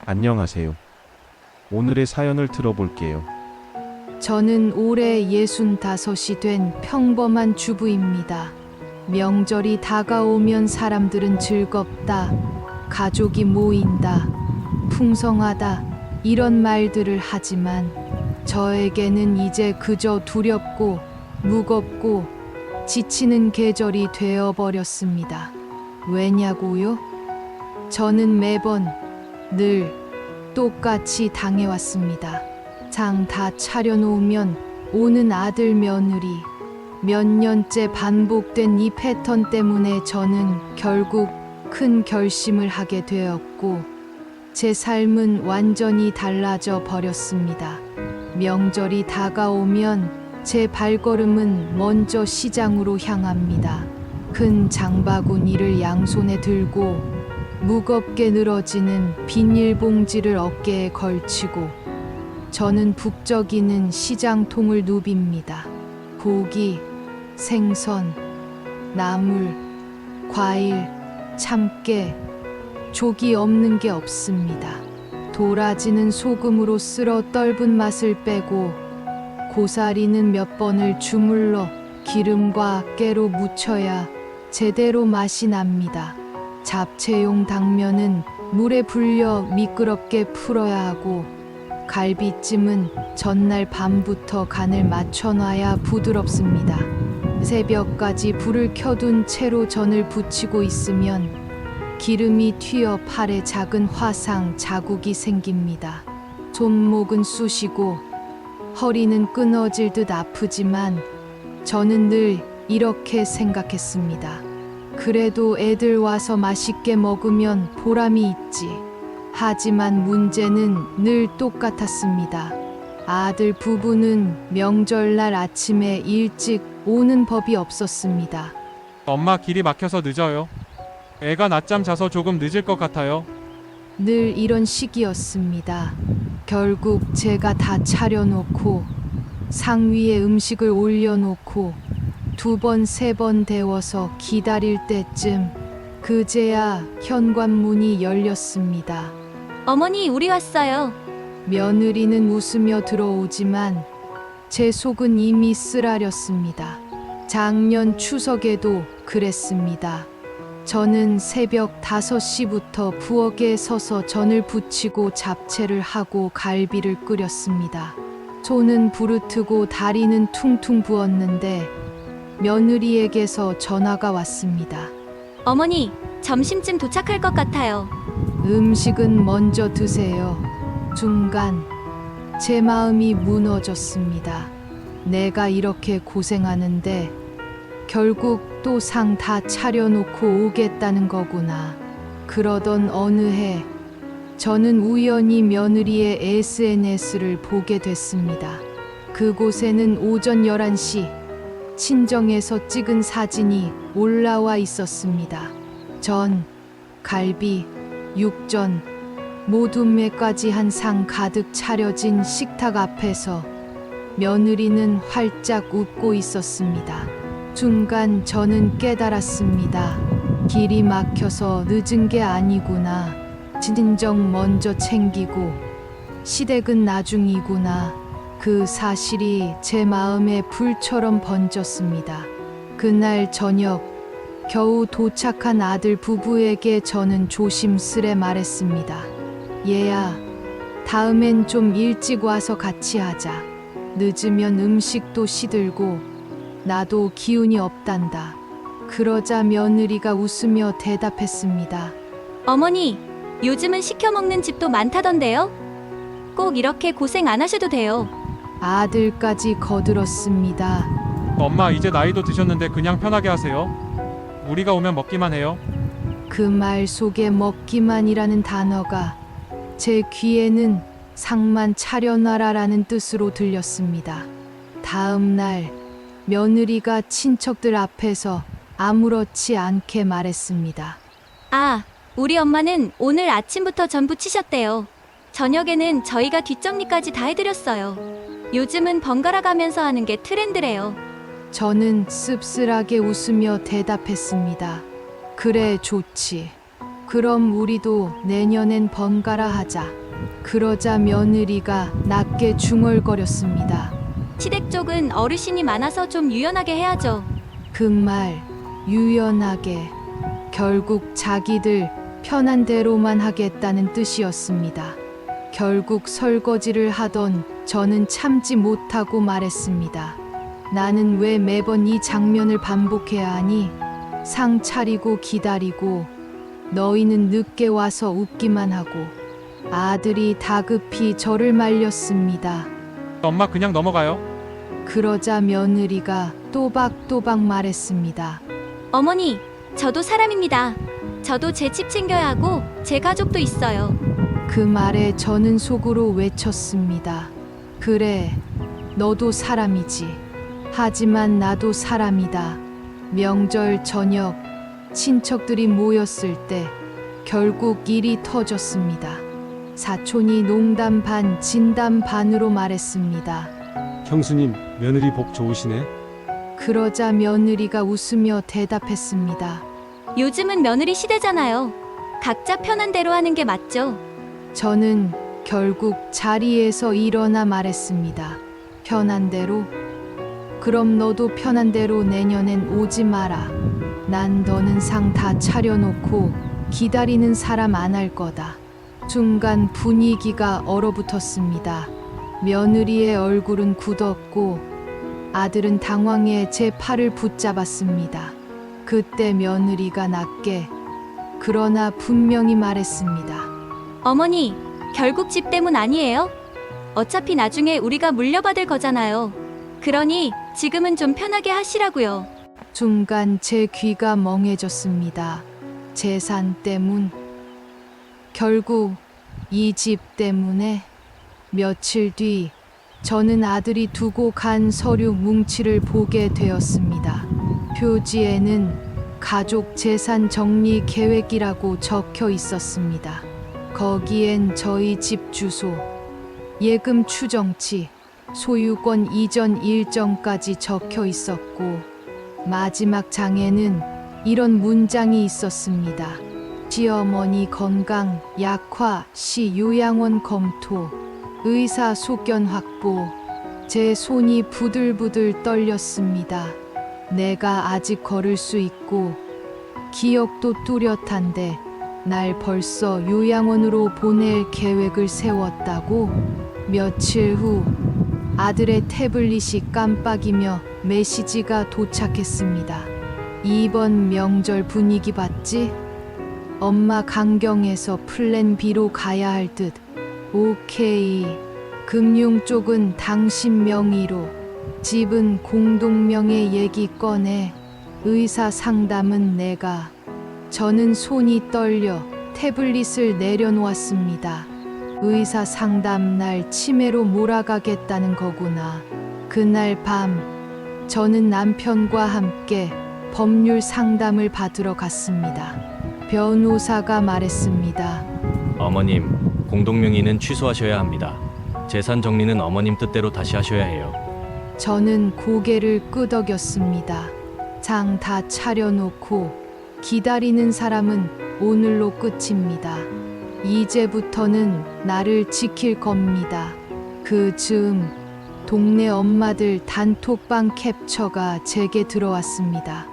안녕하세요. 오늘의 사연을 들어볼게요. 저는 올해 65이 된 평범한 주부입니다. 명절이 다가오면 사람들은 즐겁다, 가족이 모인다, 풍성하다, 이런 말들을 하지만 저에게는 이제 그저 두렵고 무겁고 지치는 계절이 되어버렸습니다. 왜냐고요? 저는 매번 늘 똑같이 당해왔습니다. 장 다 차려놓으면 오는 아들 며느리. 몇 년째 반복된 이 패턴 때문에 저는 결국 큰 결심을 하게 되었고 제 삶은 완전히 달라져 버렸습니다. 명절이 다가오면 제 발걸음은 먼저 시장으로 향합니다. 큰 장바구니를 양손에 들고 무겁게 늘어지는 비닐봉지를 어깨에 걸치고 저는 북적이는 시장통을 누빕니다. 고기, 생선, 나물, 과일, 참깨, 족이 없는 게 없습니다. 도라지는 소금으로 쓸어 떫은 맛을 빼고 고사리는 몇 번을 주물러 기름과 깨로 무쳐야 제대로 맛이 납니다. 잡채용 당면은 물에 불려 미끄럽게 풀어야 하고 갈비찜은 전날 밤부터 간을 맞춰놔야 부드럽습니다. 새벽까지 불을 켜둔 채로 전을 부치고 있으면 기름이 튀어 팔에 작은 화상 자국이 생깁니다. 손목은 쑤시고 허리는 끊어질 듯 아프지만 저는 늘 이렇게 생각했습니다. 그래도 애들 와서 맛있게 먹으면 보람이 있지. 하지만 문제는 늘 똑같았습니다. 아들 부부는 명절날 아침에 일찍 오는 법이 없었습니다. 엄마 길이 막혀서 늦어요. 애가 낮잠 자서 조금 늦을 것 같아요. 늘 이런 식이었습니다. 결국 제가 다 차려놓고 상 위에 음식을 올려놓고 2번, 3번 데워서 기다릴 때쯤 그제야 현관문이 열렸습니다. 어머니, 우리 왔어요. 며느리는 웃으며 들어오지만 제 속은 이미 쓰라렸습니다. 작년 추석에도 그랬습니다. 저는 새벽 5시부터 부엌에 서서 전을 부치고 잡채를 하고 갈비를 끓였습니다. 손은 부르트고 다리는 퉁퉁 부었는데 며느리에게서 전화가 왔습니다. 어머니, 점심쯤 도착할 것 같아요. 음식은 먼저 드세요. 순간 제 마음이 무너졌습니다. 내가 이렇게 고생하는데 결국 또 상 다 차려놓고 오겠다는 거구나. 그러던 어느 해 저는 우연히 며느리의 SNS를 보게 됐습니다. 그곳에는 오전 11시 친정에서 찍은 사진이 올라와 있었습니다. 전, 갈비, 육전, 모둠회까지 한 상 가득 차려진 식탁 앞에서 며느리는 활짝 웃고 있었습니다. 순간 저는 깨달았습니다. 길이 막혀서 늦은 게 아니구나. 진정 먼저 챙기고 시댁은 나중이구나. 그 사실이 제 마음에 불처럼 번졌습니다. 그날 저녁 겨우 도착한 아들 부부에게 저는 조심스레 말했습니다. 얘야, 다음엔 좀 일찍 와서 같이 하자. 늦으면 음식도 시들고 나도 기운이 없단다. 그러자 며느리가 웃으며 대답했습니다. 어머니, 요즘은 시켜 먹는 집도 많다던데요? 꼭 이렇게 고생 안 하셔도 돼요. 아들까지 거들었습니다. 엄마 이제 나이도 드셨는데 그냥 편하게 하세요. 우리가 오면 먹기만 해요. 그 말 속에 먹기만이라는 단어가 제 귀에는 상만 차려놔라라는 뜻으로 들렸습니다. 다음 날 며느리가 친척들 앞에서 아무렇지 않게 말했습니다. 아, 우리 엄마는 오늘 아침부터 전 부치셨대요. 저녁에는 저희가 뒷정리까지 다 해드렸어요. 요즘은 번갈아 가면서 하는 게 트렌드래요. 저는 씁쓸하게 웃으며 대답했습니다. 그래, 좋지. 그럼 우리도 내년엔 번갈아 하자. 그러자 며느리가 낮게 중얼거렸습니다. 시댁 쪽은 어르신이 많아서 좀 유연하게 해야죠. 그 말 유연하게 결국 자기들 편한 대로만 하겠다는 뜻이었습니다. 결국 설거지를 하던 저는 참지 못하고 말했습니다. 나는 왜 매번 이 장면을 반복해야 하니? 상 차리고 기다리고 너희는 늦게 와서 웃기만 하고. 아들이 다급히 저를 말렸습니다. 엄마 그냥 넘어가요. 그러자 며느리가 또박또박 말했습니다. 어머니, 저도 사람입니다. 저도 제 집 챙겨야 하고 제 가족도 있어요. 그 말에 저는 속으로 외쳤습니다. 그래, 너도 사람이지. 하지만 나도 사람이다. 명절 저녁 친척들이 모였을 때 결국 일이 터졌습니다. 사촌이 농담 반 진담 반으로 말했습니다. 형수님, 며느리 복 좋으시네. 그러자 며느리가 웃으며 대답했습니다. 요즘은 며느리 시대잖아요. 각자 편한 대로 하는 게 맞죠. 저는 결국 자리에서 일어나 말했습니다. 편한 대로? 그럼 너도 편한 대로 내년엔 오지 마라. 난 너는 상 다 차려놓고 기다리는 사람 안 할 거다. 순간 분위기가 얼어붙었습니다. 며느리의 얼굴은 굳었고 아들은 당황해 제 팔을 붙잡았습니다. 그때 며느리가 낮게 그러나 분명히 말했습니다. 어머니, 결국 집 때문 아니에요? 어차피 나중에 우리가 물려받을 거잖아요. 그러니 지금은 좀 편하게 하시라고요. 순간 제 귀가 멍해졌습니다. 재산 때문, 결국 이 집 때문에. 며칠 뒤 저는 아들이 두고 간 서류 뭉치를 보게 되었습니다. 표지에는 가족 재산 정리 계획이라고 적혀 있었습니다. 거기엔 저희 집 주소, 예금 추정치, 소유권 이전 일정까지 적혀 있었고 마지막 장에는 이런 문장이 있었습니다. 시어머니 건강 약화 시 요양원 검토, 의사 소견 확보. 제 손이 부들부들 떨렸습니다. 내가 아직 걸을 수 있고 기억도 뚜렷한데 날 벌써 요양원으로 보낼 계획을 세웠다고? 며칠 후 아들의 태블릿이 깜빡이며 메시지가 도착했습니다. 이번 명절 분위기 봤지? 엄마 강경에서 플랜 B로 가야 할 듯. 오케이. 금융 쪽은 당신 명의로, 집은 공동명의 얘기 꺼내. 의사 상담은 내가. 저는 손이 떨려 태블릿을 내려놓았습니다. 의사 상담 날 치매로 몰아가겠다는 거구나. 그날 밤 저는 남편과 함께 법률 상담을 받으러 갔습니다. 변호사가 말했습니다. 어머님, 공동명의는 취소하셔야 합니다. 재산 정리는 어머님 뜻대로 다시 하셔야 해요. 저는 고개를 끄덕였습니다. 장 다 차려놓고 기다리는 사람은 오늘로 끝입니다. 이제부터는 나를 지킬 겁니다. 그 즈음 동네 엄마들 단톡방 캡처가 제게 들어왔습니다.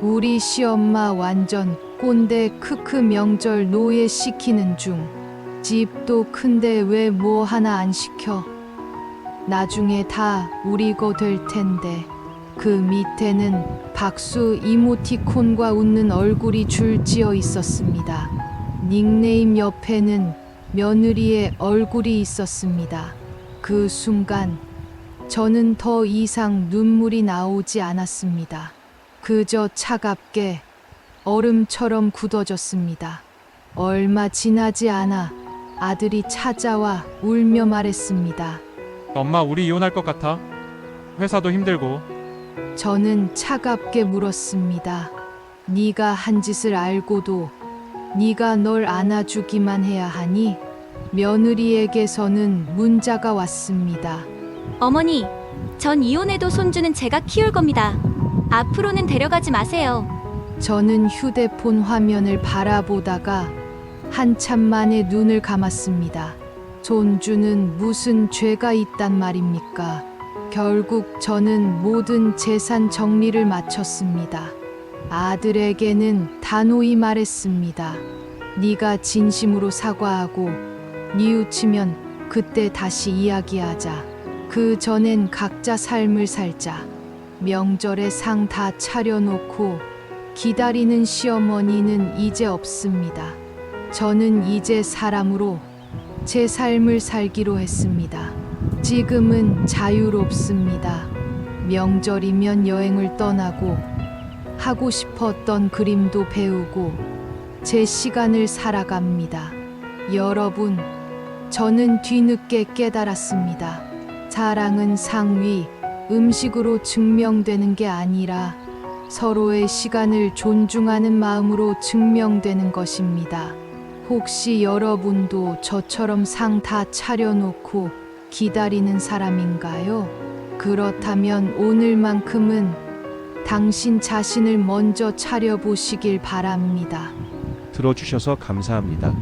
우리 시엄마 완전 꼰대 크크 명절 노예 시키는 중. 집도 큰데 왜 뭐 하나 안 시켜? 나중에 다 우리 거 될 텐데. 그 밑에는 박수 이모티콘과 웃는 얼굴이 줄지어 있었습니다. 닉네임 옆에는 며느리의 얼굴이 있었습니다. 그 순간 저는 더 이상 눈물이 나오지 않았습니다. 그저 차갑게 얼음처럼 굳어졌습니다. 얼마 지나지 않아 아들이 찾아와 울며 말했습니다. 엄마 우리 이혼할 것 같아. 회사도 힘들고. 저는 차갑게 물었습니다. 네가 한 짓을 알고도 네가 널 안아주기만 해야 하니? 며느리에게서는 문자가 왔습니다. 어머니, 전 이혼해도 손주는 제가 키울 겁니다. 앞으로는 데려가지 마세요. 저는 휴대폰 화면을 바라보다가 한참 만에 눈을 감았습니다. 손주는 무슨 죄가 있단 말입니까? 결국 저는 모든 재산 정리를 마쳤습니다. 아들에게는 단호히 말했습니다. 네가 진심으로 사과하고 뉘우치면 그때 다시 이야기하자. 그 전엔 각자 삶을 살자. 명절에 상 다 차려놓고 기다리는 시어머니는 이제 없습니다. 저는 이제 사람으로 제 삶을 살기로 했습니다. 지금은 자유롭습니다. 명절이면 여행을 떠나고 하고 싶었던 그림도 배우고 제 시간을 살아갑니다. 여러분, 저는 뒤늦게 깨달았습니다. 사랑은 상위, 음식으로 증명되는 게 아니라 서로의 시간을 존중하는 마음으로 증명되는 것입니다. 혹시 여러분도 저처럼 상 다 차려놓고 기다리는 사람인가요? 그렇다면 오늘만큼은 당신 자신을 먼저 차려보시길 바랍니다. 들어주셔서 감사합니다.